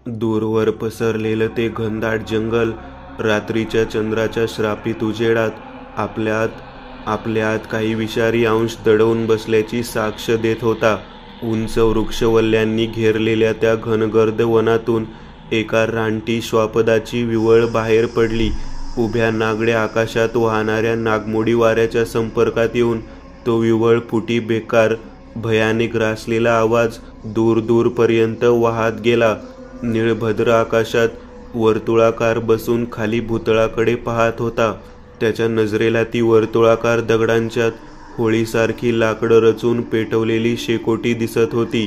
दूरवर पसरलेलं ते घनदाट जंगल रात्रीच्या चंद्राच्या श्रापित उजेडात आपल्यात काही विषारी अंश दडवून बसल्याची साक्ष देत होता. उंच वृक्षवल्ल्यांनी घेरलेल्या त्या घनगर्द वनातून एका रानटी श्वापदाची विवळ बाहेर पडली. उभ्या नागड्या आकाशात वाहणाऱ्या नागमोडी वाऱ्याच्या संपर्कात येऊन तो विवळ फुटी बेकार भयाने ग्रासलेला आवाज दूर दूरपर्यंत वाहत गेला. निळभद्र आकाशात वर्तुळाकार बसून खाली भूतळाकडे पाहत होता. त्याच्या नजरेला ती वर्तुळाकार दगडांच्यात होळीसारखी लाकडं रचून पेटवलेली शेकोटी दिसत होती.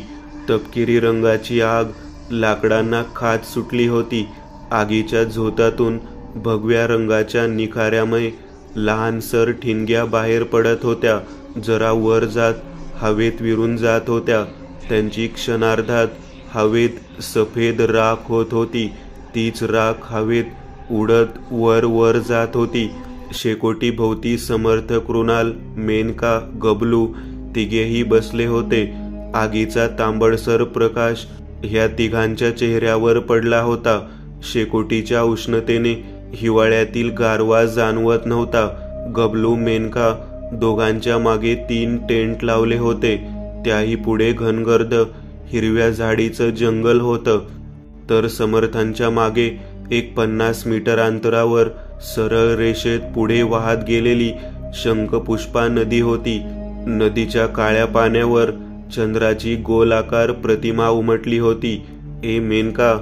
तपकिरी रंगाची आग लाकडांना खात सुटली होती. आगीच्या झोतातून भगव्या रंगाच्या निखाऱ्यामय लहानसर ठिणग्या बाहेर पडत होत्या. जरा वर जात हवेत विरून जात होत्या. त्यांची क्षणार्धात हवेत सफेद राख होत होती. तीच राख हवेत उडत वर वर जात होती. शेकोटी भोवती समर्थ, कृणाल, मेनका, गबलू तिघेही बसले होते. आगीचा तांबडसर प्रकाश ह्या तिघांच्या चेहऱ्यावर पडला होता. शेकोटीच्या उष्णतेने हिवाळ्यातील गारवा जाणवत नव्हता. गबलू, मेनका दोघांच्या मागे 3 टेंट लावले होते. त्याही पुढे घनगर्द हिरव्या झाडीचं जंगल होतं. तर समर्थांच्या मागे एक 50 मीटर अंतरावर सरळ रेषेत पुढे वाहत गेलेली शंखपुष्पा नदी होती. नदीच्या काळ्या पाण्यावर चंद्राची गोलाकार प्रतिमा उमटली होती. ए मेनका,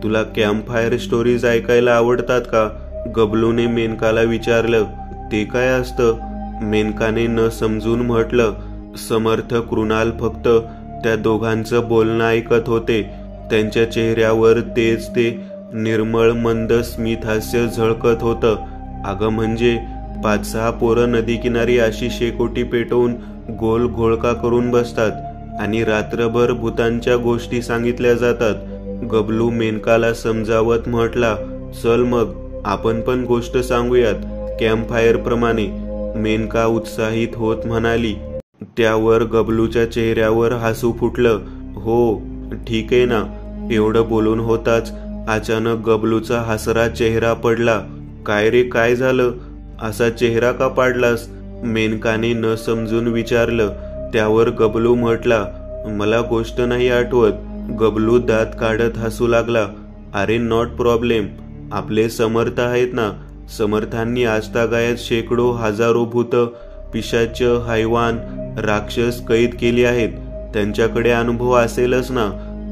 तुला कॅम्पफायर स्टोरीज ऐकायला आवडतात का? गबलूने मेनकाला विचारलं. ते काय असतं? मेनकाने न समजून म्हटलं. समर्थ, कृणाल फक्त त्या दोघांचं बोलणं ऐकत होते. त्यांच्या चेहऱ्यावर तेच ते निर्मळ मंद स्मित हास्य झळकत होतं. अगं म्हणजे 5-6 पोरं नदीकिनारी अशी शेकोटी पेटवून गोल घोळका करून बसतात आणि रात्रभर भूतांच्या गोष्टी सांगितल्या जातात. गबलू मेनकाला समजावत म्हटला. चल मग आपण पण गोष्ट सांगूयात कॅम्पफायर प्रमाणे. मेनका उत्साहित होत म्हणाली. त्यावर गबलूच्या चेहऱ्यावर हसू फुटलं. हो ठीक आहे ना. एवढं बोलून होताच अचानक गबलूचा हसरा चेहरा पडला. काय रे, काय झालं? असा चेहरा का पाडलास? मेनकाने न समजून विचारलं. त्यावर गबलू म्हटला, मला गोष्ट नाही आठवत. गबलू दात काढत हसू लागला. अरे नॉट प्रॉब्लेम. आपले समर्थ आहेत ना, समर्थांनी आजतागायत शेकडो हजारो भूत, पिशाच, हैवान, राक्षस कैद केली आहेत. त्यांच्याकडे अनुभव असेलच ना.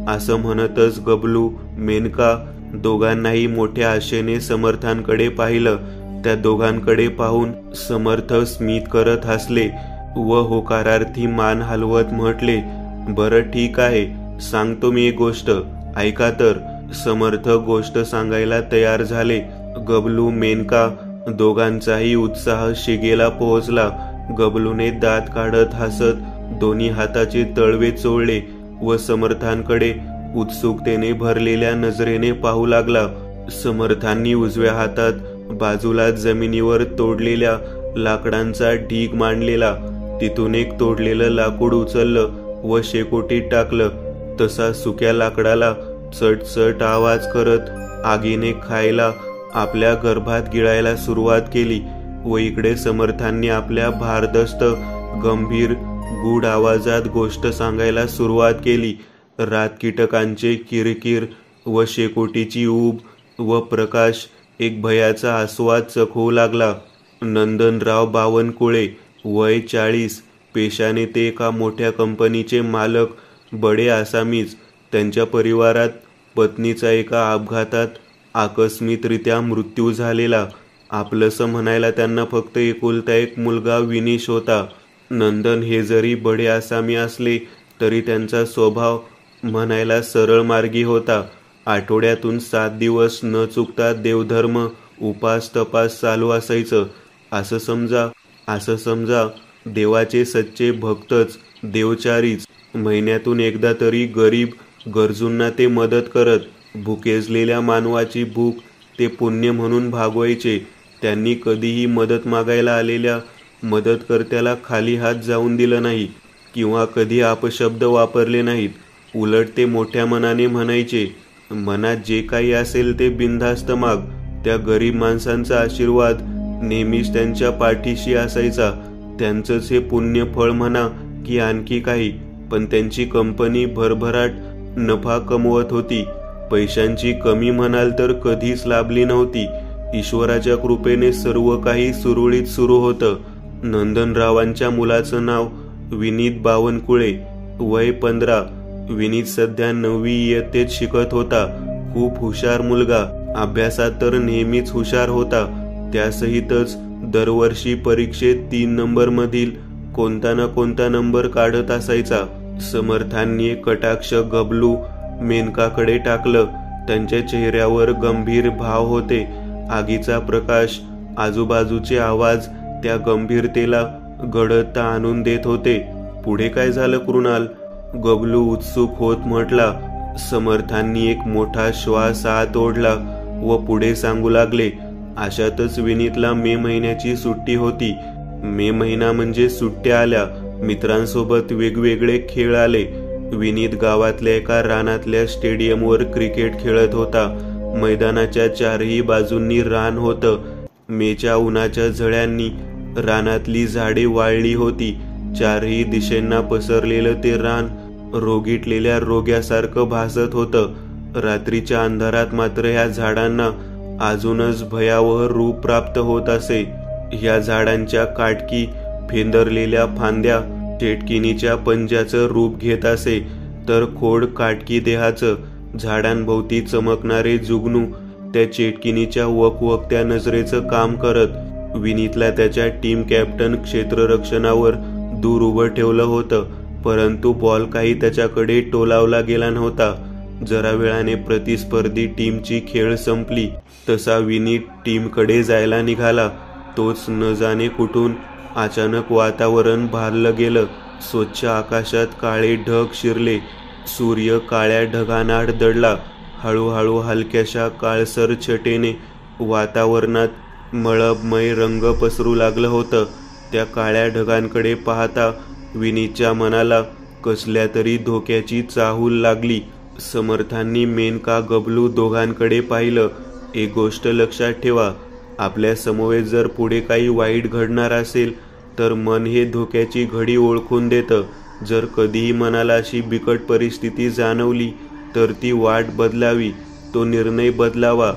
असं म्हणतच गबलू, मेनका दोघांनाही मोठ्या आशेने समर्थांकडे पाहिलं. त्या दोघांकडे पाहून समर्थ स्मित करत हसले व होकारार्थी मान हलवत म्हटले, बरं ठीक आहे, सांगतो मी एक गोष्ट, ऐका तर. समर्थ गोष्ट सांगायला तयार झाले. गबलू, मेनका दोघांचाही उत्साह शिगेला पोहोचला. गबलूने दात काढत हसत दोन्ही हाताचे तळवे चोळले व समर्थांकडे उत्सुकतेने भरलेल्या नजरेने पाहू लागला. समर्थांनी उजव्या हातात बाजूला जमिनीवर तोडलेल्या लाकडांचा ढीग मांडलेला. तिथून एक तोडलेलं लाकूड उचललं व शेकोटीत टाकलं. तसा सुक्या लाकडाला चटचट आवाज करत आगीने खायला आपल्या गर्भात गिळायला सुरुवात केली. व इकडे समर्थांनी आपल्या भारदस्त, गंभीर, गूढ आवाजात गोष्ट सांगायला सुरुवात केली. रातकीटकांचे किरकिर व शेकोटीची ऊब व प्रकाश एक भयाचा आस्वाद चखवू लागला. नंदनराव बावनकुळे, वय 40, पेशाने ते एका मोठ्या कंपनीचे मालक, बडे आसामीच. त्यांच्या परिवारात पत्नीचा एका अपघातात आकस्मिकरित्या मृत्यू झालेला. आपलंसं म्हणायला त्यांना फक्त एकुलता एक मुलगा विनीश होता. नंदन हे जरी बडे आसामी असले तरी त्यांचा स्वभाव म्हणायला सरळ मार्गी होता. आठवड्यातून 7 दिवस न चुकता देवधर्म, उपास तपास चालू असायचं. असं समजा देवाचे सच्चे भक्तच, देवचारीच. महिन्यातून एकदा तरी गरीब गरजूंना ते मदत करत. भुकेजलेल्या मानवाची भूक ते पुण्य म्हणून भागवायचे. त्यांनी कधीही मदत मागायला आलेल्या मदतकर्त्याला खाली हात जाऊन दिलं नाही किंवा कधी अपशब्द वापरले नाहीत. उलट ते मोठ्या मनाने म्हणायचे, मनात जे काही असेल ते बिनधास्त माग. त्या गरीब माणसांचा आशीर्वाद नेहमीच त्यांच्या पाठीशी असायचा. त्यांचंच हे पुण्य फळ म्हणा की आणखी काही, पण त्यांची कंपनी भरभराट नफा कमवत होती. पैशांची कमी म्हणाल तर कधीच लाभली नव्हती. ईश्वराच्या कृपेने सर्व काही सुरळीत सुरू होतं. नंदनरावांच्या मुलाचं नाव विनीत बावनकुळे, वय 15. विनीत सध्या 9वी इयत्तेत शिकत होता. खूप हुशार मुलगा, अभ्यासात तर नेहमीच हुशार होता. त्यासहितच दरवर्षी परीक्षेत 3 नंबरमधील कोणता ना कोणता नंबर काढत असायचा. समर्थांनी एक कटाक्ष गबलू मेनकाकडे टाकलं. त्यांच्या चेहऱ्यावर गंभीर भाव होते. आगीचा प्रकाश, आजूबाजूचे आवाज त्या गंभीरतेला गडद आणून देत होते. पुढे काय झालं कृणाल? गबलू उत्सुक होत म्हटला. समर्थांनी एक मोठा श्वास आत ओढला व पुढे सांगू लागले. अशातच विनीतला मे महिन्याची सुट्टी होती. मे महिना म्हणजे सुट्ट्या आल्या. मित्रांसोबत वेगवेगळे खेळ आले. विनीत गावातल्या एका रानातल्या स्टेडियमवर क्रिकेट खेळत होता. मैदानाच्या चारही बाजूंनी रान होतं. मेच्या उन्हाच्या झळ्यांनी रानातली झाडे वाळली होती. चारही दिशेंना पसरलेलं ते रान रोगिटलेल्या रोग्यासारखं भासत होतं. रात्रीच्या अंधारात मात्र ह्या झाडांना अजूनच भयावह रूप प्राप्त होत असे. ह्या झाडांच्या काटकी फेंदरलेल्या फांद्या चेटकिनीच्या पंजाचं रूप घेत असे, तर खोड काटकी देहाचं. झाडांभोवती चमकणारे जुगनू त्या चेटकिनीच्या वकवकत्या नजरेचं काम करत. विनीतला त्याच्या टीम कॅप्टन क्षेत्ररक्षणावर दूर उभं ठेवलं होतं, परंतु बॉल काही त्याच्याकडे टोलावला गेला नव्हता. जरा वेळाने प्रतिस्पर्धी टीमची खेळ संपली तसा विनीत टीमकडे जायला निघाला. तोच न जाणे कुठून अचानक वातावरण भारलं गेलं. स्वच्छ आकाशात काळे ढग शिरले. सूर्य काळ्या ढगांआड दडला. हळूहळू हलक्याशा काळसर छटेने वातावरणात मळबमय रंग पसरू लागलं होतं. त्या काळ्या ढगांकडे पाहता विनीतच्या मनाला कसल्या तरी धोक्याची चाहूल लागली. समर्थांनी मेनका गबलू दोघांकडे पाहिलं. एक गोष्ट लक्षात ठेवा, आपल्या समवेत जर पुढे काही वाईट घडणार असेल तर मन हे धोक्याची घडी ओळखून देतं. जर कधीही मनाला अशी बिकट परिस्थिती जाणवली तर ती वाट बदलावी, तो निर्णय बदलावा.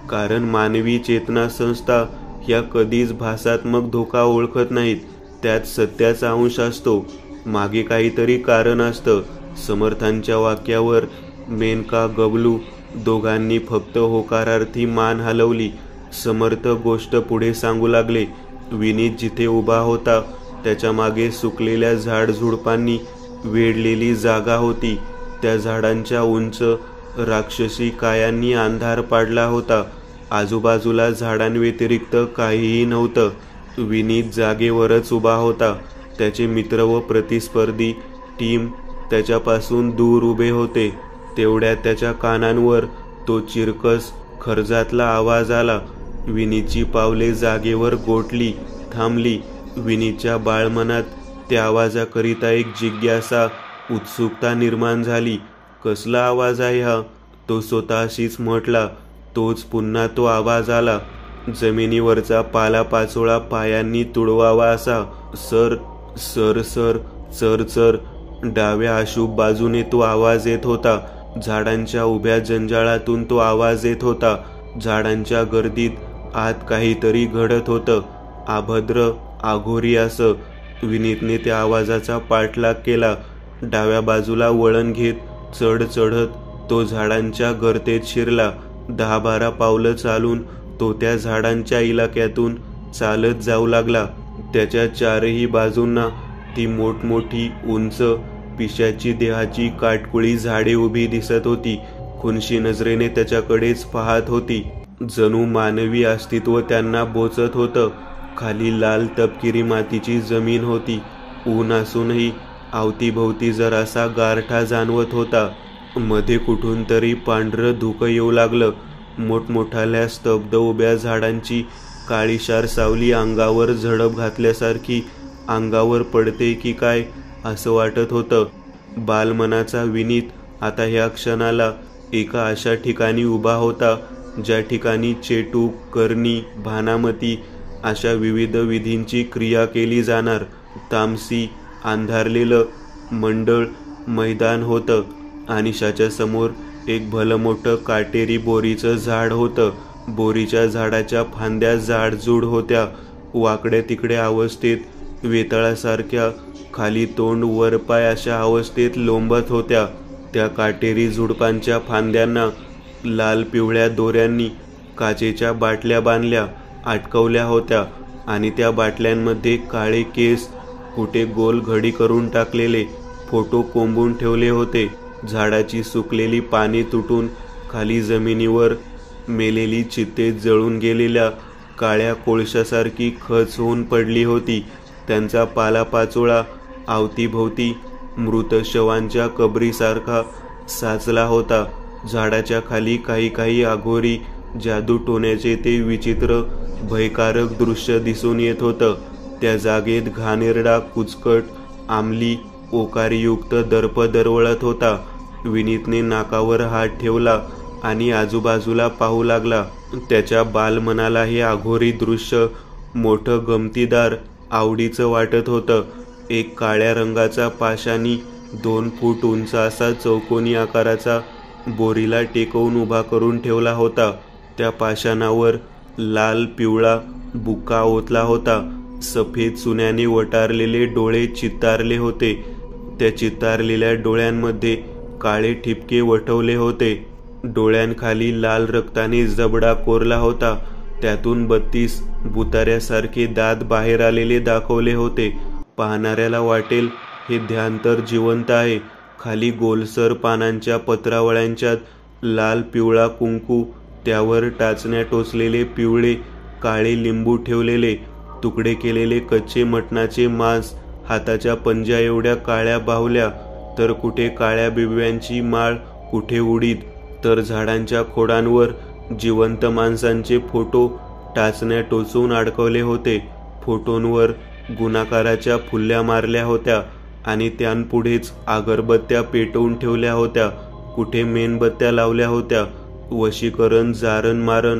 कारण मानवी चेतना संस्था ह्या कधीच भासात्मक धोका ओळखत नाहीत. त्यात सत्याचा अंश असतो, मागे काहीतरी कारण असतं. समर्थांच्या वाक्यावर मेनका गबलू दोघांनी फक्त होकारार्थी मान हलवली. समर्थ गोष्ट पुढे सांगू लागले. विनीत जिथे उभा होता त्याच्या मागे सुकलेल्या झाडझुडपांनी वेढलेली जागा होती. त्या झाडांच्या उंच राक्षसी कायांनी अंधार पाडला होता. आजूबाजूला झाडांव्यतिरिक्त काहीही नव्हतं. विनीत जागेवरच उभा होता. त्याचे मित्र व प्रतिस्पर्धी टीम त्याच्यापासून दूर उभे होते. तेवढ्यात त्याच्या कानांवर तो चिरकस खर्जातला आवाज आला. विनीतची पावले जागेवर गोठली, थांबली. विनीतच्या बाळमनात त्या आवाजाकरिता एक जिज्ञासा, उत्सुकता निर्माण झाली. कसला आवाज आहे हा? तो स्वतःशीच म्हटला. तोच पुन्हा तो आवाज आला. जमिनीवरचा पालापाचोळा पायांनी तुडवावा असा. सर सर सर चर चर. डाव्या अशुभ बाजूने तो आवाज येत होता. झाडांच्या उभ्या जंजाळातून तो आवाज येत होता. झाडांच्या गर्दीत आत काहीतरी घडत होतं, अभद्र, आघोरी असं. विनीतने त्या आवाजाचा पाठलाग केला. डाव्या बाजूला वळण घेत चढ चढत तो झाडांच्या गर्तेत शिरला. 10-12 पावलं चालून तो त्या झाडांच्या इलाक्यातून चालत जाऊ लागला. त्याच्या चारही बाजूंना ती मोठमोठी उंच पिशाची देहाची काटकुळी झाडे उभी दिसत होती. खुनशी नजरेने त्याच्याकडेच पाहत होती. जणू मानवी अस्तित्व त्यांना बोचत होतं. खाली लाल तपकिरी मातीची जमीन होती. ऊन असूनही अवतीभोवती जरासा गारठा जाणवत होता. मध्ये कुठून तरी पांढरं धुकं येऊ लागलं. मोठमोठाल्या स्तब्ध उभ्या झाडांची काळीशार सावली अंगावर झडप घातल्यासारखी अंगावर पडते की काय असं वाटत होतं. बालमनाचा विनीत आता ह्या क्षणाला एका अशा ठिकाणी उभा होता ज्या ठिकाणी चेटू, करणी, भानामती अशा विविध विधींची क्रिया केली जाणार. तामसी अंधारलेलं मंडळ मैदान होतं. अनिशाच्या समोर एक भलं मोठं काटेरी बोरीचं झाड होतं. बोरीच्या झाडाच्या फांद्या जाडजूड होत्या. वाकड्या तिकड्या अवस्थेत वेताळासारख्या खाली तोंड वर पाय अशा अवस्थेत लोंबत होत्या. त्या काटेरी झुडपांच्या फांद्यांना लाल पिवळ्या दोऱ्यांनी काचेच्या बाटल्या बांधल्या अटकवल्या होत्या आणि त्या बाटल्यांमध्ये काळे केस, कुठे गोल घडी करून टाकलेले फोटो कोंबून ठेवले होते. झाडाची सुकलेली पाने तुटून खाली जमिनीवर मेलेली चित्ते जळून गेलेल्या काळ्या कोळशासारखी खच होऊन पडली होती. त्यांचा पालापाचोळा अवतीभोवती मृत शवांच्या कबरीसारखा साचला होता. झाडाच्या खाली काही अघोरी जादू टोण्याचे ते विचित्र भयकारक दृश्य दिसून येत होतं. त्या जागेत घाणेरडा, कुचकट, आमली, ओकारीयुक्त दर्प दरवळत होता. विनीतने नाकावर हात ठेवला आणि आजूबाजूला पाहू लागला. त्याच्या बालमनाला हे अघोरी दृश्य मोठं, गमतीदार, आवडीचं वाटत होतं. एक काळ्या रंगाचा पाशाणी 2 फूट उंच असा चौकोनी आकाराचा बोरीला टेकवून उभा करून ठेवला होता. त्या पाषाणावर लाल पिवळा बुक्का ओतला होता. सफेद चुन्याने वटारलेले डोळे चित्तारले होते. त्या चित्तारलेल्या डोळ्यांमध्ये काळे ठिपके वठवले होते. डोळ्यांखाली लाल रक्ताने जबडा कोरला होता. त्यातून 32 भुताऱ्यासारखे दात बाहेर आलेले दाखवले होते. पाहणाऱ्याला वाटेल हे ध्यान तर जिवंत आहे. खाली गोलसर पानांच्या पत्रावळ्यांच्यात लाल पिवळा कुंकू, त्यावर टाचण्या टोचलेले पिवळे काळे लिंबू ठेवलेले, तुकडे केलेले कच्चे मटणाचे मांस, हाताच्या पंजा एवढ्या काळ्या बाहुल्या, तर कुठे काळ्या बिबव्यांची माळ, कुठे उडीद, तर झाडांच्या खोडांवर जिवंत माणसांचे फोटो टाचण्या टोचून अडकवले होते. फोटोंवर गुणाकाराच्या फुल्या मारल्या होत्या आणि त्यांपुढेच अगरबत्त्या पेटवून ठेवल्या होत्या. कुठे मेणबत्त्या लावल्या होत्या. वशीकरण, जारण मारण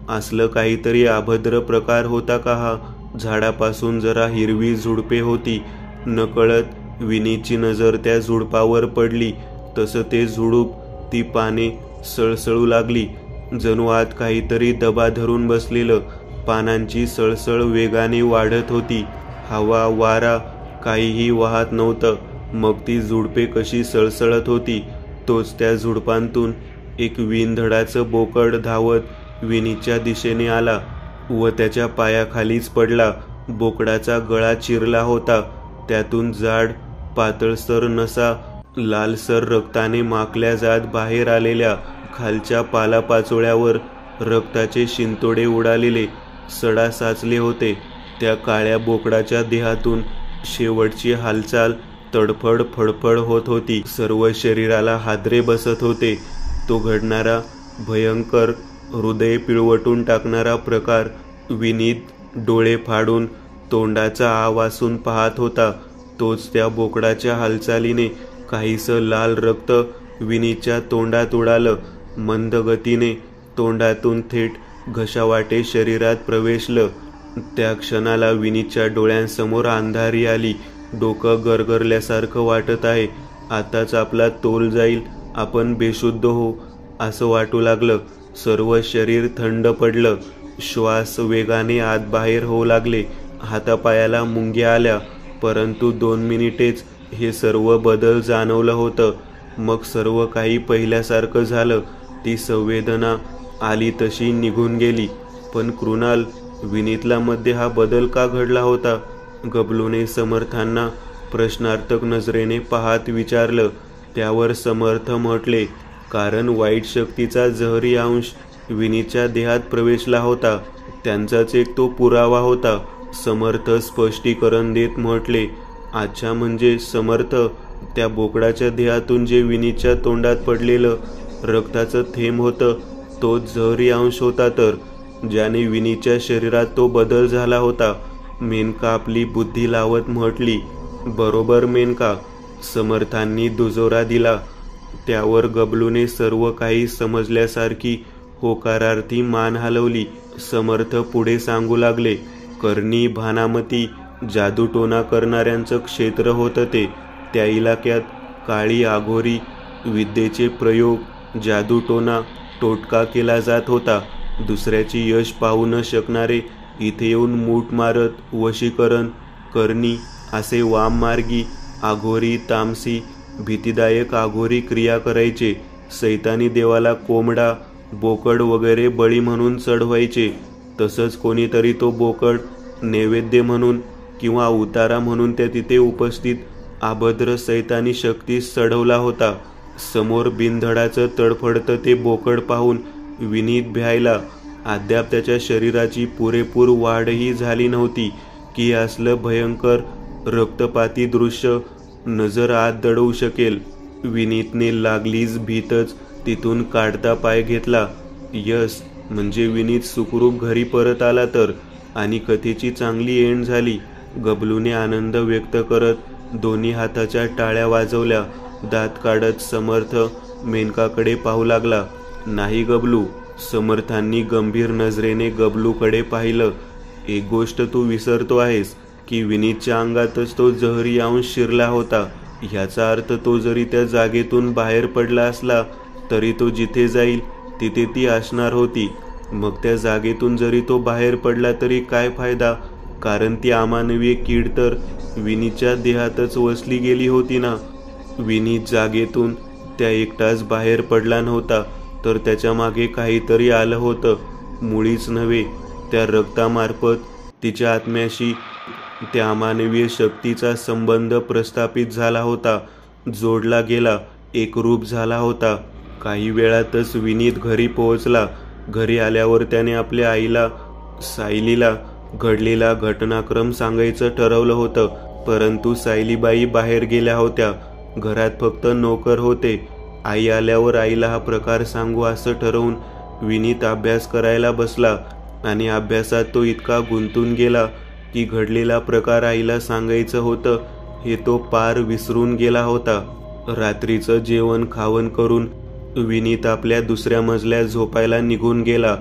असलं काहीतरी अभद्र प्रकार होता का हा? झाडापासून जरा हिरवी झुडपे होती. नकळत विनीची नजर त्या झुडपावर पडली. तसं ते झुडूप, ती पाने सळसळू लागली. जणू आत काहीतरी दबा धरून बसलेलं. पानांची सळसळ वेगाने वाढत होती. हवा, वारा काहीही वाहत नव्हतं. मग ती झुडपे कशी सळसळत होती? तोच त्या झुडपांतून एक विणधडाचं बोकड धावत विनीच्या दिशेने आला व त्याच्या पायाखालीच पडला. बोकडाचा गळा चिरला होता. त्यातून जाड, पातळसर नसा, लालसर रक्ताने माखल्या जात बाहेर आलेल्या खालच्या पालापाचोळ्यावर रक्ताचे शिंतोडे उडालेले सडा साचले होते. त्या काळ्या बोकडाच्या देहातून शेवटची हालचाल तडफड फडफड होत होती. सर्व शरीराला हादरे बसत होते. तो घडणारा भयंकर, हृदय पिळवटून टाकणारा प्रकार विनीत डोळे फाडून तोंडाचा आ वासून पाहत होता. तोच त्या बोकडाच्या हालचालीने काहीसं लाल रक्त विनीच्या तोंडात उडालं. मंद गतीने तोंडातून थेट घशावाटे शरीरात प्रवेशलं. त्या क्षणाला विनीच्या डोळ्यांसमोर अंधारी आली. डोकं गरगरल्यासारखं वाटत आहे. आताच आपला तोल जाईल, आपण बेशुद्ध हो असं वाटू लागलं. सर्व शरीर थंड पडलं. श्वास वेगाने आत बाहेर होऊ लागले. हातापायाला मुंग्या आल्या. परंतु 2 मिनिटेच हे सर्व बदल जाणवलं होतं. मग सर्व काही पहिल्यासारखं झालं. ती संवेदना आली तशी निघून गेली. पण कृणाल, विनीतला मध्ये हा बदल का घडला होता? गबलूने समर्थांना प्रश्नार्थक नजरेने पाहत विचारलं. त्यावर समर्थ म्हटले, कारण वाईट शक्तीचा जहरी अंश विनीच्या देहात प्रवेशला होता. त्यांचाच एक तो पुरावा होता. समर्थ स्पष्टीकरण देत म्हटले, अच्छा, म्हणजे समर्थ, त्या बोकडाच्या देहातून जे विनीच्या तोंडात पडलेलं रक्ताचं थेंब होतं तोच जहरी अंश होता, तर ज्याने विनीच्या शरीरात तो बदल झाला होता. मेनका आपली बुद्धी लावत म्हटली, बरोबर मेनका. समर्थांनी दुजोरा दिला. त्यावर गबलूने सर्व काही समजल्यासारखी होकारार्थी मान हलवली. समर्थ पुढे सांगू लागले. कर्णी भानामती जादूटोणा करणाऱ्यांचं क्षेत्र होतं ते. त्या इलाक्यात काळी आघोरी विद्येचे प्रयोग, जादूटोणा, टोटका केला जात होता. दुसऱ्याची यश पाहू न शकणारे इथे येऊन मूठ मारत, वशीकरण, करणी असे वाममार्गी, आघोरी, तामसी, भीतीदायक आघोरी क्रिया करायचे. सैतानी देवाला कोंबडा, बोकड वगैरे बळी म्हणून चढवायचे. तसंच कोणीतरी तो बोकड नैवेद्य म्हणून किंवा उतारा म्हणून त्या तिथे उपस्थित अभद्र सैतानी शक्तीस चढवला होता. समोर बिनधडाचं तडफडतं ते बोकड पाहून विनीत भ्यायला. अद्याप त्याच्या शरीराची पुरेपूर वाढही झाली नव्हती की असलं भयंकर रक्तपाती दृश्य नजर आत दडवू शकेल. विनीतने लागलीच भीतच तिथून काढता पाय घेतला. यस, म्हणजे विनीत सुखरूप घरी परत आला तर, आणि कथेची चांगली एंड झाली. गबलूने आनंद व्यक्त करत दोन्ही हाताच्या टाळ्या वाजवल्या. दात काढत समर्थ मेनकाकडे पाहू लागला. नाही गबलू, समर्थांनी गंभीर नजरेने गबलूकडे पाहिलं. एक गोष्ट तू विसरतो आहेस की विनीतच्या अंगातच तो जहरी अंश शिरला होता. ह्याचा अर्थ तो जरी त्या जागेतून बाहेर पडला असला तरी तो जिथे जाईल तिथे ती असणार होती. मग त्या जागेतून जरी तो बाहेर पडला तरी काय फायदा, कारण ती अमानवीय कीड तर विनीतच्या देहातच वसली गेली होती ना. विनीत जागेतून त्या एकटाच बाहेर पडला नव्हता, तर त्याच्या मागे काहीतरी आलं होतं. मुळीच नव्हे, त्या रक्तामार्फत तिच्या आत्म्याशी त्या अमानवीय शक्तीचा संबंध प्रस्थापित झाला होता, जोडला गेला, एकरूप झाला होता. काही वेळातच विनीत घरी पोहोचला. घरी आल्यावर त्याने आपल्या आईला, सायलीला घडलेला घटनाक्रम सांगायचं ठरवलं होतं, परंतु सायलीबाई बाहेर गेल्या होत्या. घरात फक्त नोकर होते. आई आल्यावर आईला हा प्रकार सांगू असं ठरवून विनीत अभ्यास करायला बसला, आणि अभ्यासात तो इतका गुंतून गेला की घडलेला प्रकार आईला सांगायचं होतं हे तो पार विसरून गेला होता. रात्रीचं जेवण खावण करून विनीत आपल्या दुसऱ्या मजल्यात झोपायला निघून गेला.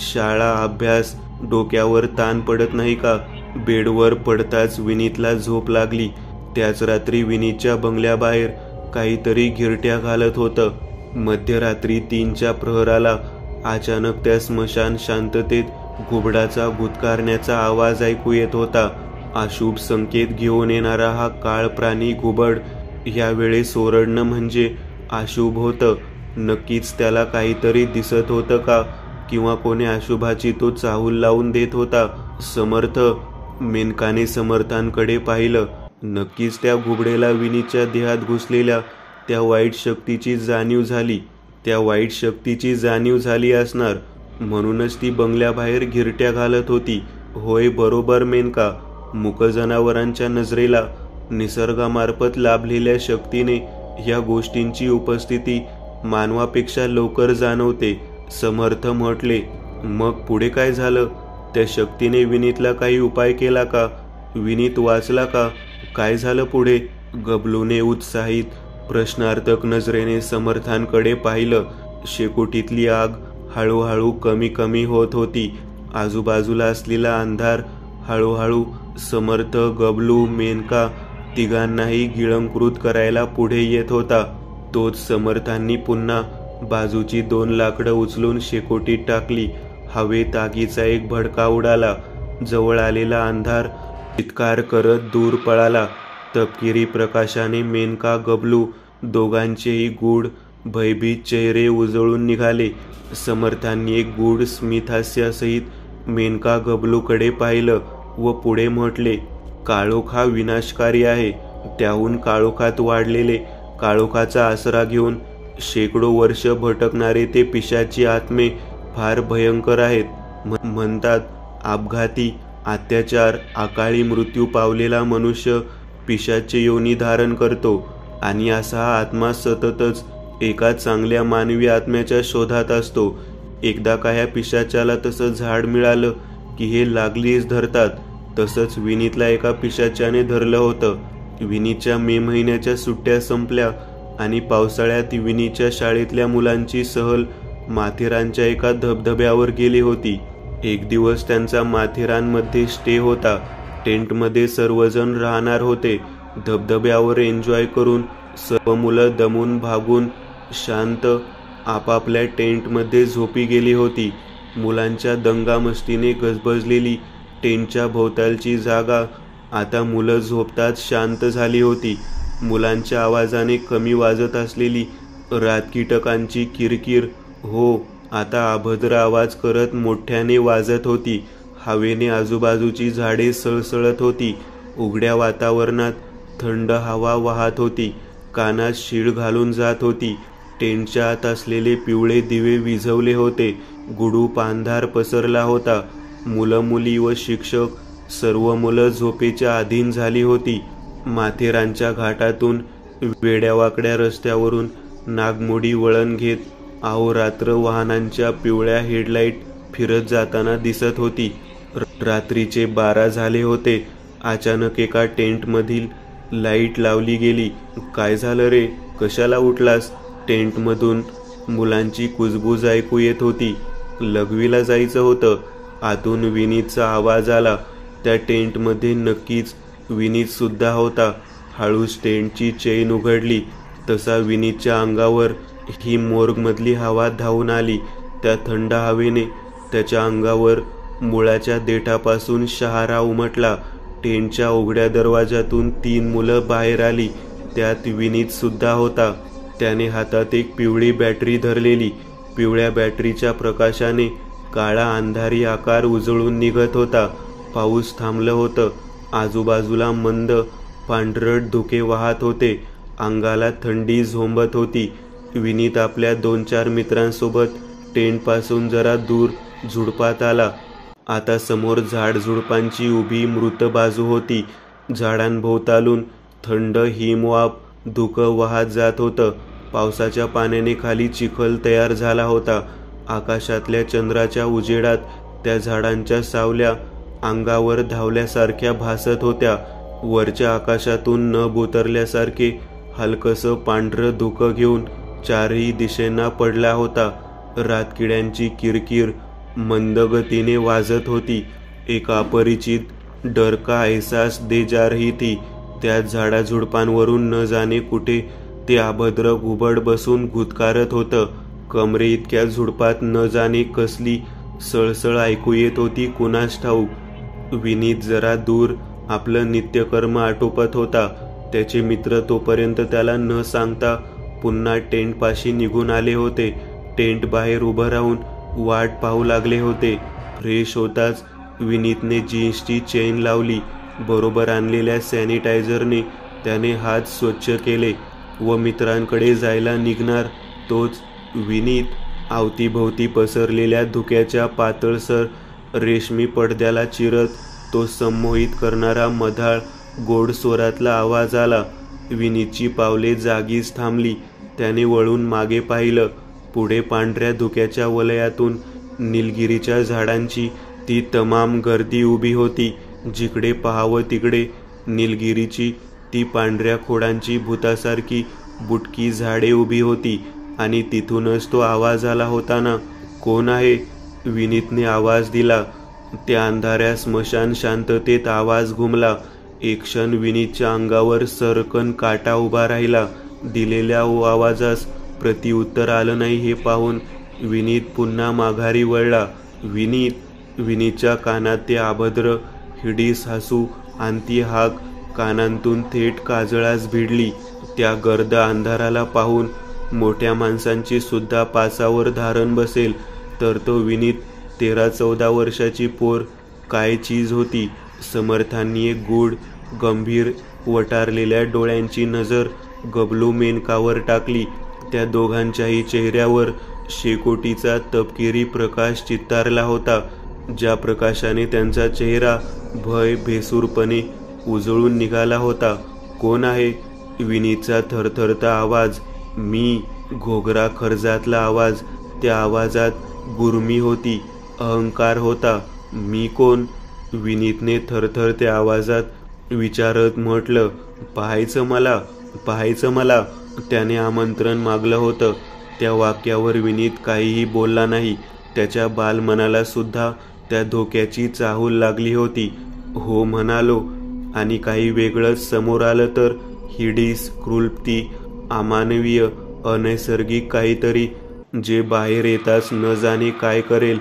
शाळा, अभ्यास, डोक्यावर ताण पडत नाही का? बेडवर पडताच विनीतला झोप लागली. त्याच रात्री विनीतच्या बंगल्याबाहेर काहीतरी घिरट्या घालत होतं. मध्यरात्री 3च्या प्रहराला अचानक त्या स्मशान शांततेत घुबडाचा गुदकारण्याचा आवाज ऐकू येत होता. अशुभ संकेत घेऊन येणारा हा काळ प्राणी घुबड ह्यावेळेस ओरडणं म्हणजे अशुभ होतं. नक्कीच त्याला काहीतरी दिसत होतं का, किंवा कोणी अशुभाची तो चाहूल लावून देत होता. समर्थ, मेनकाने समर्थांकडे पाहिलं. नक्कीच त्या घुबडेला विनीतच्या देहात घुसलेल्या त्या वाईट शक्तीची जाणीव झाली. त्या वाईट शक्तीची जाणीव झाली असणार, म्हणूनच ती बंगल्याबाहेर घिरट्या घालत होती. होय, बरोबर मेनका. मूक जनावरांच्या नजरेला निसर्गामार्फत लाभलेल्या शक्तीने ह्या गोष्टींची उपस्थिती मानवापेक्षा लवकर जाणवते, समर्थ म्हटले. मग पुढे काय झालं? त्या शक्तीने विनीतला काही उपाय केला का? विनीत वाचला का? काय झालं पुढे? गबलूने उत्साहित प्रश्नार्थक नजरेने समर्थांकडे पाहिलं. शेकोटीतली आग हळूहळू कमी कमी होत होती. आजूबाजूला असलेला अंधार हळूहळू समर्थ, गबलू, मेनका तिघांनाही गिळंकृत करायला पुढे येत होता. तोच समर्थांनी पुन्हा बाजूची 2 लाकडं उचलून शेकोटीत टाकली. हवेत आगीचा एक भडका उडाला. जवळ आलेला अंधार चित्कार करत दूर पळाला. तपकिरी प्रकाशाने मेनका, गबलू दोघांचेही गूढ भयभीत चेहरे उजळून निघाले. समर्थांनी एक गूढ स्मितहास्यासहित मेनका, गबलूकडे पाहिलं व पुढे म्हटले, काळोख हा विनाशकारी आहे. त्याहून काळोखात वाढलेले, काळोखाचा आसरा घेऊन शेकडो वर्ष भटकणारे ते पिशाची आत्मे फार भयंकर आहेत. म्हणतात अपघाती, अत्याचार, अकाळी मृत्यू पावलेला मनुष्य पिशाचे योनी धारण करतो, आणि असा हा आत्मा सततच एका चांगल्या मानवी आत्म्याच्या शोधात असतो. एकदा का ह्या पिशाच्याला तसं झाड मिळालं की हे लागलीच धरतात. तसंच विनीतला एका पिशाच्याने धरलं होतं. विनीतच्या मे महिन्याच्या सुट्ट्या संपल्या. आणि पावसाळ्यात विनीच्या शाळेतल्या मुलांची सहल माथेरानच्या एका धबधब्यावर गेली होती. एक दिवस त्यांचा माथेरानमध्ये स्टे होता. टेंटमध्ये सर्वजण राहणार होते. धबधब्यावर एन्जॉय करून सर्व मुलं दमून भागून शांत आपापल्या टेंटमध्ये झोपी गेली होती. मुलांच्या दंगामस्तीने गजबजलेली टेंटच्या भोवतालची जागा आता मुलं झोपतात शांत झाली होती. मुलांच्या आवाजाने कमी वाजत असलेली रातकीटकांची किरकिर आता अभद्र आवाज करत मोठ्याने वाजत होती. हवेने आजूबाजूची झाडे सळसळत होती. उघड्या वातावरणात थंड हवा वाहत होती. कानात शीळ घालून जात होती. टेंटच्या आत असलेले पिवळे दिवे विझवले होते. गुडूप अंधार पसरला होता. मुलं मुली व शिक्षक सर्व मुलं झोपेच्या अधीन झाली होती. माथेरानच्या घाटातून वेड्यावाकड्या रस्त्यावरून नागमोडी वळण घेत अहोरात्र वाहनांच्या पिवळ्या हेडलाईट फिरत जाताना दिसत होती. रात्रीचे 12 झाले होते. अचानक एका टेंटमधील लाईट लावली गेली. काय झालं रे, कशाला उठलास? टेंटमधून मुलांची कुजबूज ऐकू येत होती. लघवीला जायचं होतं. आतून विनीतचा आवाज आला. त्या टेंटमध्ये नक्कीच विनीत सुद्धा होता. हळूच टेंटची चेन उघडली तसा विनीतच्या अंगावर ही मोर्गमधली हवा धावून आली. त्या थंड हवेने त्याच्या अंगावर मुळाच्या देठापासून शहारा उमटला. टेंटच्या उघड्या दरवाजातून 3 मुलं बाहेर आली. त्यात विनीत सुद्धा होता. त्याने हातात एक पिवळी बॅटरी धरलेली. पिवळ्या बॅटरीच्या प्रकाशाने काळा अंधारी आकार उजळून निघत होता. पाऊस थांबलं होतं. आजूबाजूला मंद पांढरट धुके वाहत होते. अंगाला थंडी झोंबत होती. विनीत आपल्या 2-4 मित्रांसोबत टेंटपासून जरा दूर झुडपात आला. आता समोर झाडझुडपांची उभी मृत बाजू होती. झाडांभोवतालून थंड हिमवाफ धुकं वाहत जात होतं. पावसाच्या पाण्याने खाली चिखल तयार झाला होता. आकाशातल्या चंद्राच्या उजेडात त्या झाडांच्या सावल्या अंगावर धावल्यासारख्या भासत होत्या. वरच्या आकाशातून नभ उतरल्यासारखे हलकसं पांढरं धुकं घेऊन 4ही दिशेंना पडला होता. रातकिड्यांची किरकिर मंद गतीने वाजत होती. एक अपरिचित डर का एहसास दे जा रही थी. त्या झाडाझुडपांवरून न जाणे कुठे ते अभद्र घुबड बसून घुतकारत होतं. कमरे इतक्या झुडपात न जाणे कसली सळसळ ऐकू येत होती कुणास ठाऊक. विनीत जरा दूर आपलं नित्यकर्म आटोपत होता. त्याचे मित्र तोपर्यंत त्याला न सांगता पुन्हा टेंटपाशी निघून आले होते. टेंट बाहेर उभं राहून वाट पाहू लागले होते. फ्रेश होताच विनीतने जीन्सची चेन लावली. बरोबर आणलेल्या सॅनिटायझरने त्याने हात स्वच्छ केले व मित्रांकडे जायला निघणार तोच विनीत अवतीभोवती पसरलेल्या धुक्याच्या पातळसर रेशमी पडद्याला चिरत तो संमोहित करणारा मधाळ गोड स्वरातला आवाज आला. विनीतची पावले जागीच थांबली. त्याने वळून मागे पाहिलं. पुढे पांढऱ्या धुक्याच्या वलयातून निलगिरीच्या झाडांची ती तमाम गर्दी उभी होती. जिकडे पाहावं तिकडे निलगिरीची ती पांढऱ्या खोडांची भूतासारखी बुटकी झाडे उभी होती. आणि तिथूनच तो आवाज आला होता ना. कोण आहे? विनीतने आवाज दिला. त्या अंधाऱ्या स्मशान शांततेत आवाज घुमला. एक क्षण विनीतच्या अंगावर सरकन काटा उभा राहिला. दिलेल्या आवाजास प्रतिउत्तर आलं नाही हे पाहून विनीत पुन्हा माघारी वळला. विनीतच्या कानात ते अभद्र हिडीस हसू आणि ती हाक कानांतून थेट काजळास भिडली. त्या गर्द अंधाराला पाहून मोठ्या माणसांची सुद्धा पासावर धारण बसेल तर तो विनीत 13-14 वर्षाची पोर काय चीज होती. समर्थांनी एक गूढ गंभीर वटारलेल्या डोळ्यांची नजर गबलू मेनकावर टाकली. त्या दोघांच्याही चेहऱ्यावर शेकोटीचा तपकिरी प्रकाश चित्तारला होता. ज्या प्रकाशाने त्यांचा चेहरा भय भेसूरपणे उजळून निघाला होता. कोण आहे? विनीतचा थरथरता आवाज. मी. घोगरा खर्जातला आवाज. त्या आवाजात गुरमी होती, अहंकार होता. मी कोण? विनीतने थरथरत्या आवाजात विचारत म्हटलं. पाहायचं मला. त्याने आमंत्रण मागलं होतं. त्या वाक्यावर विनीत काहीही बोलला नाही. त्याच्या बालमनाला सुद्धा त्या धोक्याची चाहूल लागली होती. हो म्हणालो, आणि काही वेगळंच समोर आलं तर? हिडीस, क्रूरती, अमानवीय, अनैसर्गिक काहीतरी, जे बाहेर येताच न जाणे काय करेल.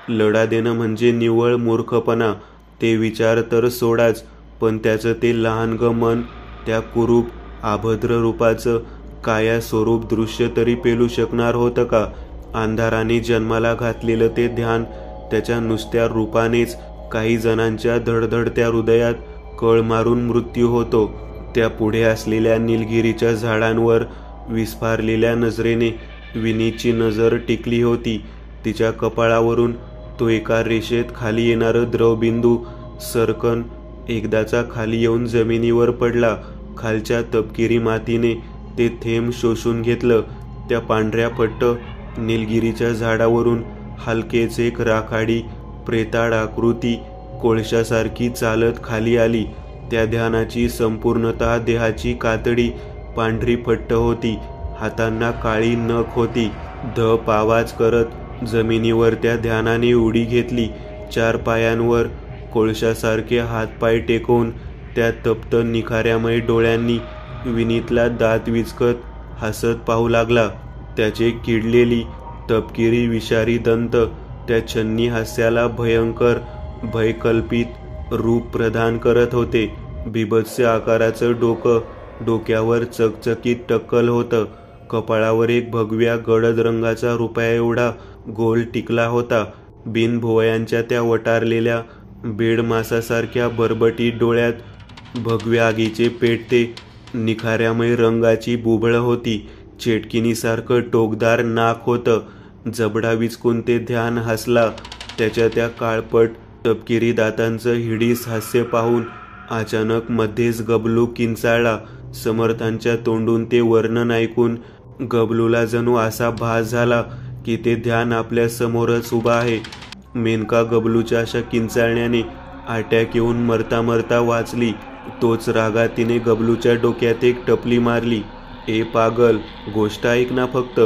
लढा देणं म्हणजे निव्वळ मूर्खपणा. ते विचार तर सोडाच, पण त्याचं ते लहानगं मन त्या कुरूप अभद्र रूपाचं काया स्वरूप दृश्य तरी पेलू शकणार होतं का? अंधाराने जन्माला घातलेलं ते ध्यान, त्याच्या नुसत्या रूपानेच काही जणांच्या धडधडत्या हृदयात कळ मारून मृत्यू होतो. त्या पुढे असलेल्या निलगिरीच्या झाडांवर विस्फारलेल्या नजरेने विनीची नजर टिकली होती. तिच्या कपाळावरून तो एका रेषेत खाली येणारं द्रवबिंदू सरकन एकदाचा खाली येऊन जमिनीवर पडला. खालच्या तपकिरी मातीने ते थेंब शोषून घेतलं. त्या पांढऱ्या पट्ट निलगिरीच्या झाडावरून हलकेच एक राखाडी प्रेताळ आकृती कोळशासारखी चालत खाली आली. त्या ध्यानाची संपूर्णतः देहाची कातडी पांढरी फट्ट होती. हातांना काळी नख होती. धप आवाज करत जमिनीवर त्या ध्यानाने उडी घेतली. 4 पायांवर कोळशासारखे हातपाय टेकवून त्या तप्त निखाऱ्यामय डोळ्यांनी विनीतला दात विचकत हसत पाहू लागला. त्याचे किडलेली तपकिरी विषारी दंत त्या छन्नी हास्याला भयंकर भयकल्पित रूप प्रदान करत होते. बिभत्स आकाराचं डोकं, डोक्यावर चकचकीत टक्कल होतं. कपाळावर एक भगव्या गडद रंगाचा रुपया एवढा गोल टिकला होता. बिनभुवयांच्या त्या वटारलेल्या बेडमासासारख्या बरबटीत डोळ्यात भगव्या आगीचे पेटते निखाऱ्यामय रंगाची बुबळ होती. चेटकिनीसारखं टोकदार नाक होतं. जबडा विचकून ते ध्यान हसला. त्याच्या त्या काळपट तपकिरी दातांचं हिडीस हास्य पाहून अचानक मध्येच गबलू किंचाळला. समर्थांच्या तोंडून ते वर्णन ऐकून गबलूला जणू असा भास झाला की ते ध्यान आपल्या समोरच उभा आहे. मेनका गबलूच्या अशा किंचाळण्याने आट्याक येऊन मरता मरता वाचली. तोच रागात तिने गबलूच्या डोक्यात एक टपली मारली. ए पागल, गोष्ट ऐक ना फक्त.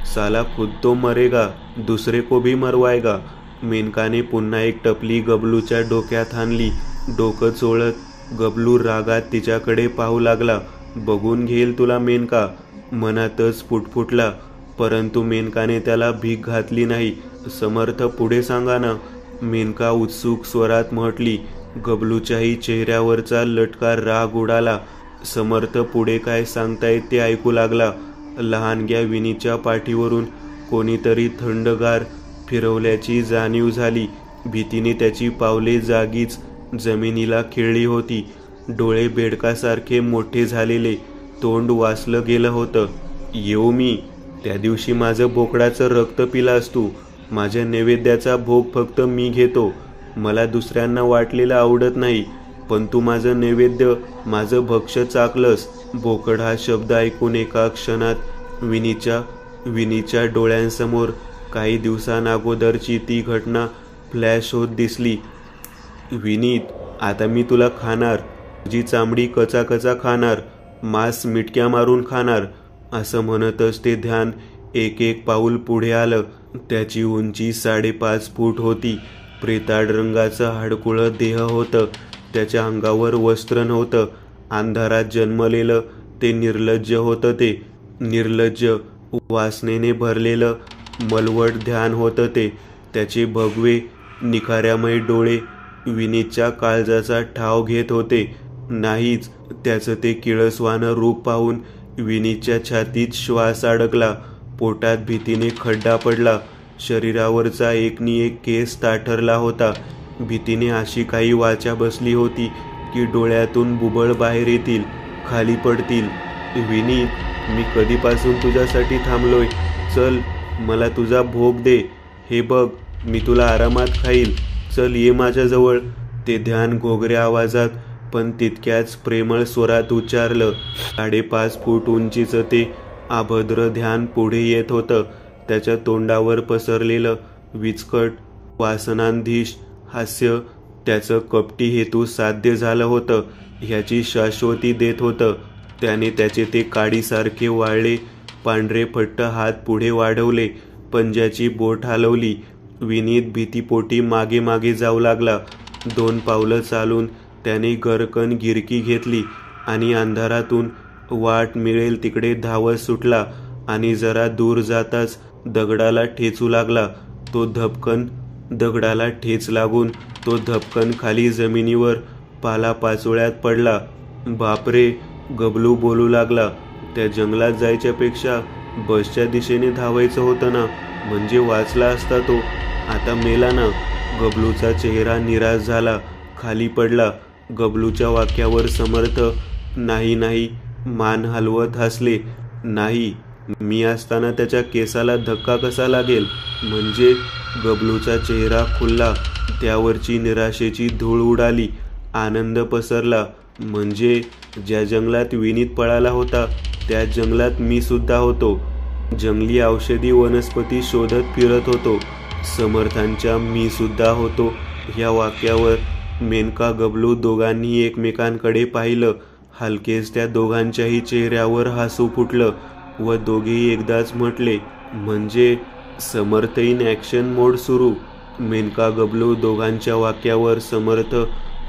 साला खुद तो मरेगा, दुसरे को भी मरवाएगा. मेनकाने पुन्हा एक टपली गबलूच्या डोक्यात हाणली. डोकं चोळत गबलू रागात तिच्याकडे पाहू लागला. बघून घेईल तुला मेनका, मनातच फुटफुटला. परंतु मेनकाने त्याला भीक घातली नाही. समर्थ पुढे सांगा ना, मेनका उत्सुक स्वरात म्हटली. गबलूच्याही चेहऱ्यावरचा लटका राग उडाला. समर्थ पुढे काय सांगतायत ते ऐकू लागला. लहानग्या विनीच्या पाठीवरून कोणीतरी थंडगार फिरवल्याची जाणीव झाली. भीतीने त्याची पावले जागीच जमिनीला खिळली होती. डोळे बेडकासारखे मोठे झालेले, तोंड वासलं गेलं होतं. येऊ मी? त्या दिवशी माझं बोकडाचं रक्त पिलास तू. माझ्या नैवेद्याचा भोग फक्त मी घेतो. मला दुसऱ्यांना वाटलेलं आवडत नाही, पण तू माझं नैवेद्य, माझं भक्ष्य चाकलंस. बोकड हा शब्द ऐकून एका क्षणात विनीच्या डोळ्यांसमोर काही दिवसांअगोदरची ती घटना फ्लॅश होत दिसली. विनीत, आता मी तुला खाणार, तुझी चामडी कचा खाणार, मांस मिटक्या मारून खाणार. असं म्हणतच ते ध्यान एक एक पाऊल पुढे आलं. त्याची उंची 5.5 फूट होती. प्रेताळ रंगाचं हाडकुळं देह होतं. त्याच्या अंगावर वस्त्र नव्हतं. अंधारात जन्मलेलं ते निर्लज्ज होतं. ते निर्लज्ज वासनेने भरलेलं मलवट ध्यान होतं ते. त्याचे भगवे निखाऱ्यामय डोळे विनीतच्या काळजाचा ठाव घेत होते. नाहीच, त्याचं ते किळसवानं रूप पाहून विनीतच्या छातीत श्वास अडकला. पोटात भीतीने खड्डा पडला. शरीरावरचा एकनी एक केस ताठरला होता. भीतीने अशी काही वाचा बसली होती की डोळ्यातून बुबळ बाहेर येतील, खाली पडतील. विनीत, मी कधीपासून तुझ्यासाठी थांबलोय. चल, मला तुझा भोग दे. हे बघ, मी तुला आरामात खाईल. चल, ये माझ्याजवळ. ते ध्यान घोगऱ्या आवाजात पण तितक्याच प्रेमळ स्वरात उच्चारलं. 5.5 फूट उंचीचं ते अभद्र ध्यान पुढे येत होतं. त्याच्या तोंडावर पसरलेलं विचकट वासनांधीश हास्य त्याचं कपटी हेतू साध्य झालं होतं ह्याची शाश्वती देत होतं. त्याने त्याचे ते काडीसारखे वाळले पांढरे फट्ट हात पुढे वाढवले, पंजाची बोट हलवली. विनीत भीतीपोटी मागे मागे जाऊ लागला. 2 पावलं चालून त्याने गरकन गिरकी घेतली आणि अंधारातून वाट मिळेल तिकडे धावत सुटला आणि जरा दूर जाताच दगडाला ठेचू लागला. दगडाला ठेच लागून तो धपकन खाली जमिनीवर पालापाचोळ्यात पडला. बापरे, गबलू बोलू लागला. त्या जंगलात जायच्यापेक्षा बसच्या दिशेने धावायचं होतं ना, म्हणजे वाचला असता तो. आता मेला ना. गबलूचा चेहरा निराश झाला, खाली पडला. गबलूच्या वाक्यावर समर्थ नाही नाही मान हलवत हसले. नाही, मी असताना त्याच्या केसाला धक्का कसा लागेल? म्हणजे गबलूचा चेहरा खुलला, त्यावरची निराशेची धूळ उडाली. आनंद पसरला. म्हणजे ज्या जंगलात विनीत पळाला होता त्या जंगलात मी सुद्धा होतो. जंगली औषधी वनस्पती शोधत फिरत होतो. समर्थांच्या मी सुद्धा होतो ह्या वाक्यावर मेनका गबलू दोघांनी एकमेकांकडे पाहिलं. हलकेच त्या दोघांच्याही चेहऱ्यावर हसू फुटलं व दोघेही एकदाच म्हटले, म्हणजे समर्थ इन ॲक्शन मोड सुरू. मेनका गबलू दोघांच्या वाक्यावर समर्थ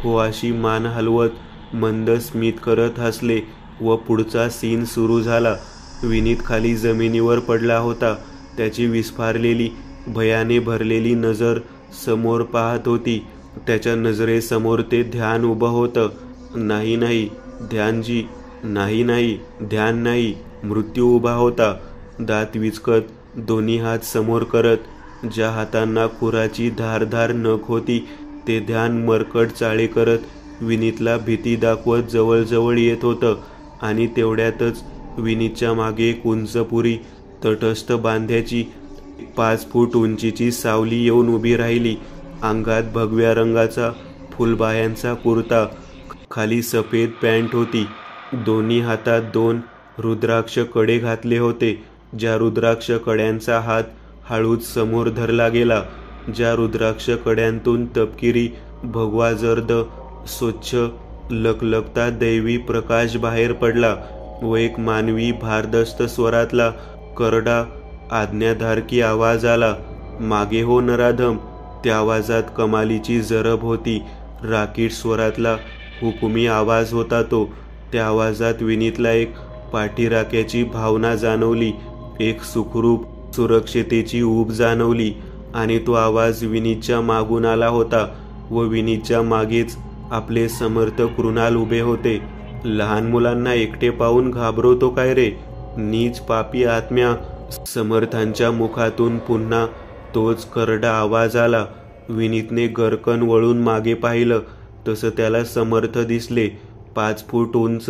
हो अशी मान हलवत मंद स्मित करत हसले व पुढचा सीन सुरू झाला. विनीत खाली जमिनीवर पडला होता. त्याची विस्फारलेली भयाने भरलेली नजर समोर पाहत होती. त्याच्या नजरेसमोर ते ध्यान उभं होतं. नाही नाही ध्यानजी, नाही नाही ध्यान नाही. मृत्यू उभा होता, दात विचकत, दोन्ही हात समोर करत. ज्या हातांना खुराची धारधार नख होती ते ध्यान मरकट चाळे करत विनीतला भीती दाखवत जवळजवळ येत होतं. आणि तेवढ्यातच विनीतच्या मागे एक उंचपुरी तटस्थ बांध्याची 5 फूट उंचीची सावली येऊन उभी राहिली. अंगात भगव्या रंगाचा फुलबाह्यांचा कुर्ता, खाली सफेद पॅन्ट होती. दोन्ही हातात 2 रुद्राक्ष कडे घातले होते. ज्या रुद्राक्ष कड्यांचा हात हळूच समोर धरला गेला, ज्या रुद्राक्ष कड्यांतून तपकिरी भगवा जर्द स्वच्छ लखलखता दैवी प्रकाश बाहेर पडला व एक मानवी भारदस्त स्वरातला करडा आज्ञाधारकी आवाज आला, मागे हो नराधम. त्या आवाजात कमालीची जरब होती. राकीट स्वरातला हुकुमी आवाज होता तो. त्या आवाजात विनीतला एक पाठीराख्याची भावना जाणवली, एक सुखरूप सुरक्षितेची ऊब जाणवली. आणि तो आवाज विनीतच्या मागून आला होता व विनीतच्या मागेच आपले समर्थ कृणाल उभे होते. लहान मुलांना एकटे पाहून घाबरवतो काय रे, नीच पापी आत्म्या. समर्थांच्या मुखातून पुन्हा तोच करडा आवाज आला. विनीतने गरकन वळून मागे पाहिलं तसं त्याला समर्थ दिसले. 5 फूट उंच,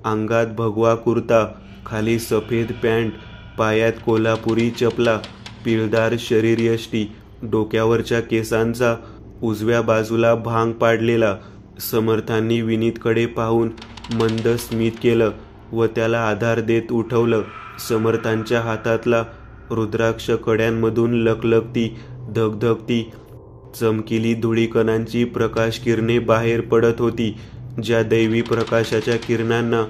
अंगात भगवा कुर्ता, खाली सफेद पॅन्ट, पायात कोल्हापुरी चपला, पिळदार शरीरयष्टी, डोक्यावरच्या केसांचा उजव्या बाजूला भांग पाडलेला. समर्थांनी विनीतकडे पाहून मंद स्मित केलं व त्याला आधार देत उठवलं. समर्थांच्या हातातला रुद्राक्ष कड्यांमधून लखलखती, धगधगती, चमकिली धुळीकणांची प्रकाश किरणे बाहेर पडत होती. ज्या दैवी प्रकाशाच्या किरणांना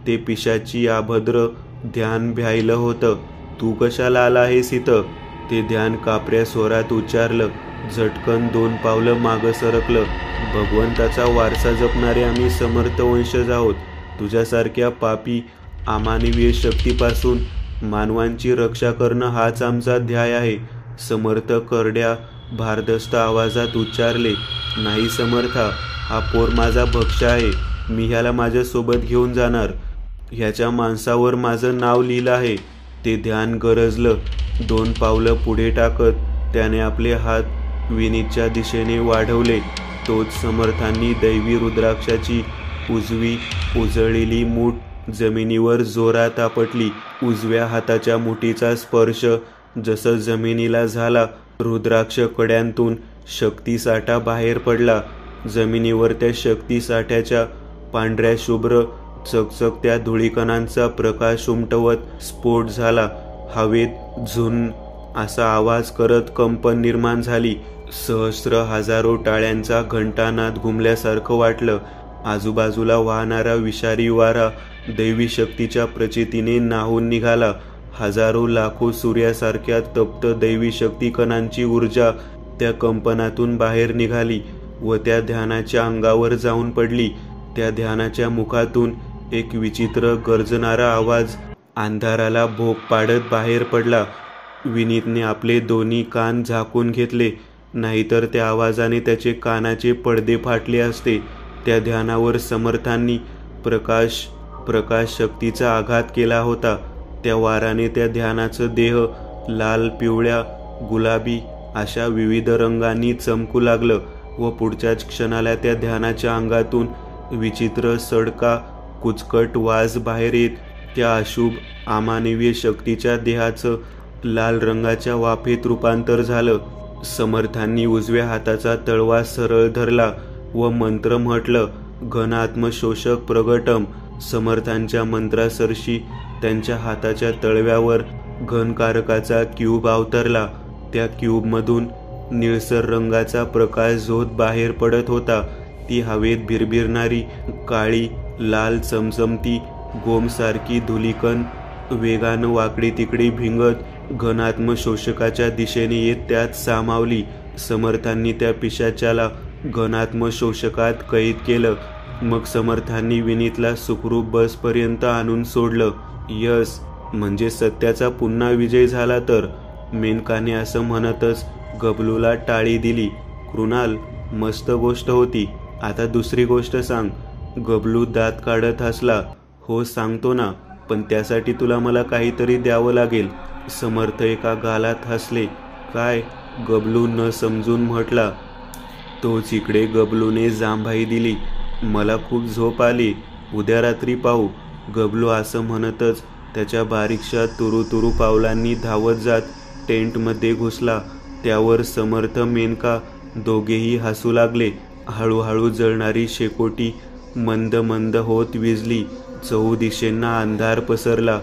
ते पिशाची अभद्र ध्यान भ्यायलं होतं. तू कशाला आला आहेस इथं? ते ध्यान कापऱ्या स्वरात उच्चारलं. झटकन 2 पावलं मागं सरकलं. भगवंताचा वारसा जपणारे आम्ही समर्थ वंशज आहोत. तुझ्यासारख्या पापी अमानवीय शक्तीपासून मानवांची रक्षा करणं हाच आमचा ध्येय आहे. समर्थ करड्या भारदस्त आवाजात उच्चारले. नाही समर्था, हा पोर माझा भक्ष आहे. मी ह्याला माझ्यासोबत घेऊन जाणार. ह्याच्या मांसावर माझं नाव लिहिलं आहे. ते ध्यान गरजलं. 2 पावलं पुढे टाकत त्याने आपले हात विनीतच्या दिशेने वाढवले. तोच समर्थांनी दैवी रुद्राक्षाची उजवी उजळलेली मूठ जमिनीवर जोरात आपटली. उजव्या हाताच्या मुठीचा स्पर्श जसं जमिनीला झाला, रुद्राक्ष कड्यांतून शक्तिसाठा बाहेर पडला. जमिनीवर त्या शक्तिसाठ्याच्या पांढऱ्या शुभ्र चकचकत्या धुळीकणांचा प्रकाश उमटवत स्फोट झाला. हवेत झुन असा आवाज करत कंपन निर्माण झाली. सहस्र हजारो टाळ्यांचा घंटानाद घुमल्यासारखं वाटलं. आजूबाजूला वाहणारा विषारी वारा दैवी शक्तीच्या प्रचितीने न्हाऊन निघाला. हजारो लाखो सूर्यासारख्या तप्त दैवी शक्ती कणांची ऊर्जा त्या कंपनातून बाहेर निघाली व त्या ध्यानाच्या अंगावर जाऊन पडली. त्या ध्यानाच्या मुखातून एक विचित्र गर्जणारा आवाज अंधाराला भोग पाडत बाहेर पडला. विनीतने आपले दोन्ही कान झाकून घेतले, नाहीतर त्या आवाजाने त्याचे कानाचे पडदे फाटले असते. त्या ध्यानावर समर्थांनी प्रकाश शक्तीचा आघात केला होता. त्या वाराने त्या ध्यानाचं देह लाल, पिवळ्या, गुलाबी अशा विविध रंगांनी चमकू लागलं व पुढच्याच क्षणाला त्या ध्यानाच्या अंगातून विचित्र सडका कुचकट वास बाहेर येत त्या अशुभ अमानवीय शक्तीच्या देहाचं लाल रंगाच्या वाफेत रूपांतर झालं. समर्थांनी उजव्या हाताचा तळवा सरळ धरला व मंत्र म्हटलं, घनात्मशोषक प्रगटम. समर्थांच्या मंत्रासरशी त्यांच्या हाताच्या तळव्यावर घनकारकाचा क्यूब अवतरला. त्या क्यूबमधून निळसर रंगाचा प्रकाश झोत बाहेर पडत होता. ती हवेत भिरभिरणारी काळी लाल चमचमती गोमसारखी धुलिकण वेगानं वाकडी तिकडी भिंगत घनात्मशोषकाच्या दिशेने येत त्यात सामावली. समर्थांनी त्या पिशाच्याला घनात्मशोषकात कैद केलं. मग समर्थांनी विनीतला सुखरूप बसपर्यंत आणून सोडलं. यस, म्हणजे सत्याचा पुन्हा विजय झाला तर, मेनकाने असं म्हणतच गबलूला टाळी दिली. कृणाल, मस्त गोष्ट होती. आता दुसरी गोष्ट सांग. गबलू दात काढत हसला. हो सांगतो ना, पण त्यासाठी तुला मला काहीतरी द्यावं लागेल. समर्थ एका गालात हसले. काय? गबलू न समजून म्हटला. तोच इकडे गबलूने जांभई दिली. मला खूप झोप आली, उद्या रात्री पाहू. गबलू असं म्हणतच त्याच्या बारीकशा तुरुतुरू पावलांनी धावत जात टेंटमध्ये घुसला. त्यावर समर्थ, मेनका दोघेही हसू लागले. हळूहळू जळणारी शेकोटी मंद मंद होत विझली. चहू दिशेंना अंधार पसरला.